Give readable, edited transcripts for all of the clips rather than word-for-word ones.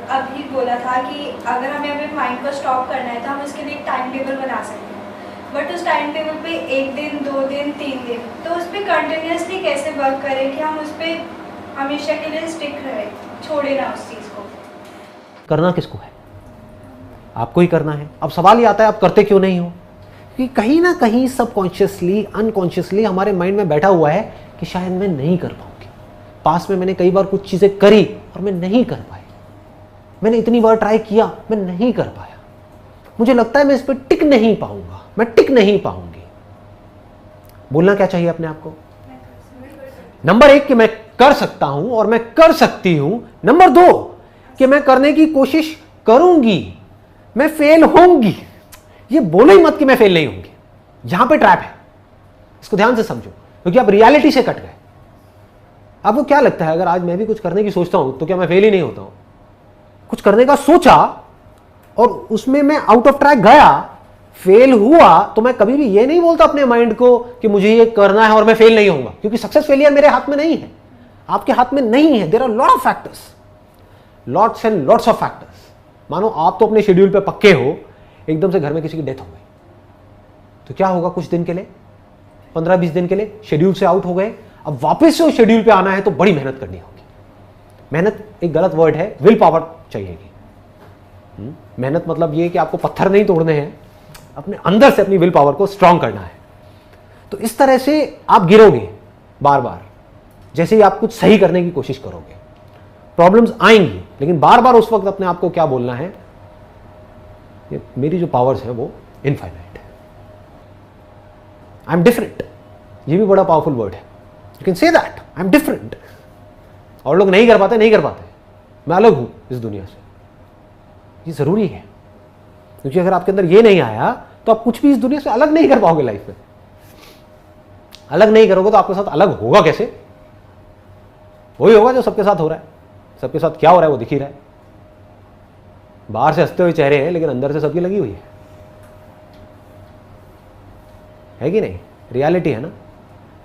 अभी बोला था कि अगर हमें अपने माइंड को स्टॉप करना है तो हम उसके लिए एक टाइम टेबल बना सकते हैं, बट उस टाइम टेबल पे 1 दिन 2 दिन 3 दिन, तो उस पर कंटिन्यूसली कैसे वर्क करें कि हम उस पर हमेशा के लिए स्टिक रहे, छोड़े ना उस चीज़ को। करना किसको है? आपको ही करना है। अब सवाल ये आता है आप करते क्यों नहीं हो? कि कहीं ना कहीं सबकॉन्शियसली अनकॉन्शियसली हमारे माइंड में बैठा हुआ है कि शायद मैं नहीं कर पाऊंगी। पास में मैंने कई बार कुछ चीज़ें करी और मैं नहीं कर पाई, मैंने इतनी बार ट्राई किया, मैं नहीं कर पाया, मुझे लगता है मैं इस पर टिक नहीं पाऊंगा, मैं टिक नहीं पाऊंगी। बोलना क्या चाहिए अपने आप को? नंबर 1 कि मैं कर सकता हूं और मैं कर सकती हूं। नंबर 2 कि मैं करने की कोशिश करूंगी, मैं फेल होंगी। ये बोलो ही मत कि मैं फेल नहीं होंगी, यहां पे ट्रैप है, इसको ध्यान से समझो, क्योंकि आप रियलिटी से कट गए। आपको क्या लगता है अगर आज मैं भी कुछ करने की सोचता हूं तो क्या मैं फेल ही नहीं होता हूं? कुछ करने का सोचा और उसमें मैं आउट ऑफ ट्रैक गया, फेल हुआ, तो मैं कभी भी ये नहीं बोलता अपने माइंड को कि मुझे ये करना है और मैं फेल नहीं होऊंगा, क्योंकि सक्सेस फेलियर मेरे हाथ में नहीं है, आपके हाथ में नहीं है। There are lot of factors, lots and lots of factors. मानो आप तो अपने शेड्यूल पे पक्के हो, एकदम से घर में किसी की डेथ हो गई तो क्या होगा? कुछ दिन के लिए, 15-20 दिन के लिए शेड्यूल से आउट हो गए, अब वापस से उस शेड्यूल पे आना है तो बड़ी मेहनत करनी होगी। मेहनत एक गलत वर्ड है, विल पावर चाहिएगी। मेहनत मतलब ये कि आपको पत्थर नहीं तोड़ने हैं, अपने अंदर से अपनी विल पावर को स्ट्रांग करना है। तो इस तरह से आप गिरोगे बार बार, जैसे ही आप कुछ सही करने की कोशिश करोगे प्रॉब्लम्स आएंगी, लेकिन बार बार उस वक्त अपने आप को क्या बोलना है? ये मेरी जो पावर्स है वो इनफाइनाइट है, आई एम डिफरेंट। ये भी बड़ा पावरफुल वर्ड है, you can say that, I am different. और लोग नहीं कर पाते, नहीं कर पाते, मैं अलग हूं इस दुनिया से। ये जरूरी है, क्योंकि अगर आपके अंदर ये नहीं आया तो आप कुछ भी इस दुनिया से अलग नहीं कर पाओगे। लाइफ में अलग नहीं करोगे तो आपके साथ अलग होगा कैसे? वही होगा जो सबके साथ हो रहा है। सबके साथ क्या हो रहा है वो दिख ही रहा है। बाहर से हंसते हुए चेहरे हैं, लेकिन अंदर से सबकी लगी हुई है कि नहीं? रियलिटी है ना।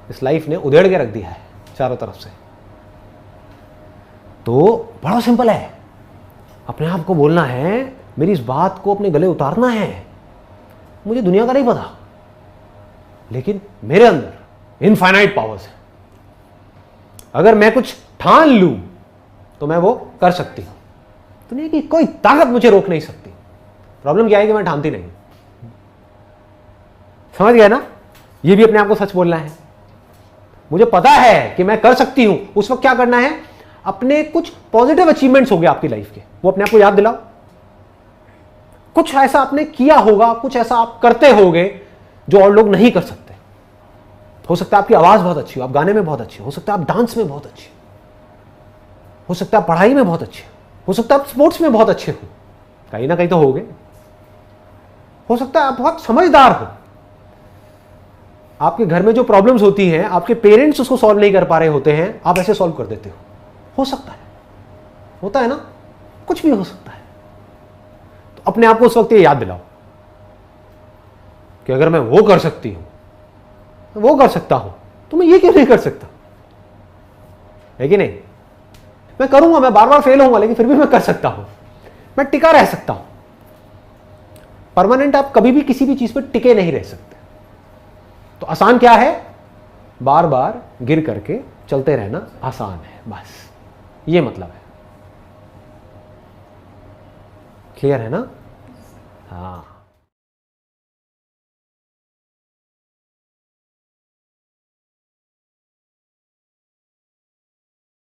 इस लाइफ ने उधेड़ के रख दिया है चारों तरफ से। तो बड़ा सिंपल है, अपने आप को बोलना है, मेरी इस बात को अपने गले उतारना है। मुझे दुनिया का नहीं पता, लेकिन मेरे अंदर इनफाइनाइट पावर्स है। अगर मैं कुछ ठान लूं तो मैं वो कर सकती हूं। दुनिया की कोई ताकत मुझे रोक नहीं सकती। प्रॉब्लम क्या है कि मैं ठानती नहीं। समझ गया ना? ये भी अपने आप को सच बोलना है। मुझे पता है कि मैं कर सकती हूं। उस वक्त क्या करना है? अपने कुछ पॉजिटिव अचीवमेंट्स हो गए आपकी लाइफ के, वो अपने आप को याद दिलाओ। कुछ ऐसा आपने किया होगा, कुछ ऐसा आप करते होगे जो और लोग नहीं कर सकते। हो सकता है आपकी आवाज बहुत अच्छी हो, आप गाने में बहुत अच्छे हो सकता है आप डांस में बहुत अच्छे हो सकता है आप पढ़ाई में बहुत अच्छे हो सकता है आप स्पोर्ट्स में बहुत अच्छे हो, कहीं ना कहीं तो होगे। हो सकता है आप बहुत समझदार हो। आपके घर में जो प्रॉब्लम्स होती हैं, आपके पेरेंट्स उसको सॉल्व नहीं कर पा रहे होते हैं, आप ऐसे सॉल्व कर देते हो सकता है, होता है ना, कुछ भी हो सकता है। तो अपने आप को उस वक्त ये याद दिलाओ कि अगर मैं वो कर सकती हूं, वो कर सकता हूं, तो मैं ये क्यों नहीं कर सकता? है कि नहीं? मैं करूंगा, मैं बार बार फेल होऊंगा, लेकिन फिर भी मैं कर सकता हूं, मैं टिका रह सकता हूं। परमानेंट आप कभी भी किसी भी चीज पर टिके नहीं रह सकते। तो आसान क्या है? बार बार गिर करके चलते रहना आसान है, बस ये मतलब है। क्लियर है ना? हाँ।